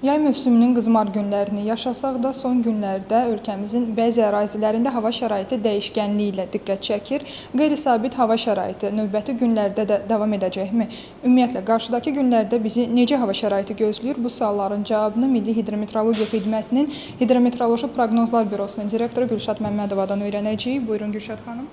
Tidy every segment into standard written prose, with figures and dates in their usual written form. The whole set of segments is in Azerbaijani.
Yay mövsümünün qızmar günlərini yaşasaq da, son günlərdə ölkəmizin bəzi ərazilərində hava şəraiti dəyişkənliyi ilə diqqət çəkir. Qeyri-sabit hava şəraiti növbəti günlərdə də davam edəcəkmi? Ümumiyyətlə, qarşıdakı günlərdə bizi necə hava şəraiti gözləyir? Bu sualların cavabını Milli Hidrometeorologiya Xidmətinin Hidrometeoroloji Proqnozlar Bürosunun direktoru Gülşad Məmmədovadan öyrənəcəyik. Buyurun Gülşad xanım.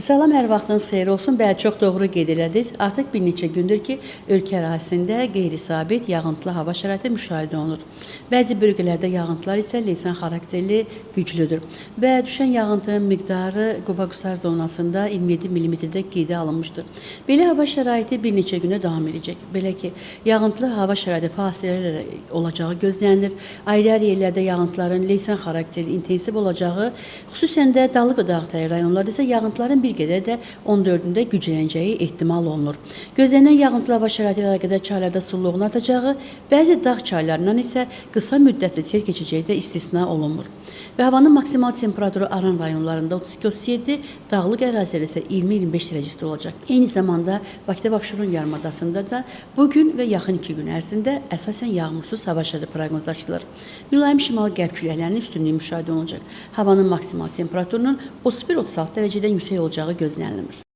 Salam, hər vaxtınız xeyir olsun. Bəli, çox doğru qeyd elədiniz. Artıq bir neçə gündür ki, ölkə ərazisində qeyri-sabit yağıntılı hava şəraiti müşahidə olunur. Bəzi bölgələrdə yağıntılar isə leysan xarakterli güclüdür və düşən yağıntının miqdarı Quba-Qusar zonasında 27 mm-də qeydə alınmışdır. Belə hava şəraiti bir neçə günə davam edəcək. Belə ki, yağıntılı hava şəraiti fasilələrlə olacağı gözlənilir. Ayrı-ayrı yerlərdə yağıntıların leysan xarakterli intensiv olacağı, xüsusən də Dağlıq Dağ rayonlarda isə yağıntıların bir qədər də 14-də güclənəcəyi ehtimal olunur. Gözlənilən yağıntılı hava şəraiti ilə əlaqədar çaylarda sululuğun artacağı, bəzi dağ çaylarından isə qısa müddətli sel keçəcəyi də istisna olunmur. Və havanın maksimal temperaturu Aran rayonlarında 32-37, dağlıq ərazilərdə isə 20-25 dərəcəsində olacaq. Eyni zamanda Bakıda və Abşeron yarımadasında da bugün və yaxın 2 gün ərzində əsasən yağmursuz hava şəraiti proqnozlaşdırılır. Mülayim şimal-qərb küləklərinin üstünlüyü müşahidə olunacaq. Havanın maksimal temperaturunun 31-36 dərəcədən yüksək olacağı gözlənilir.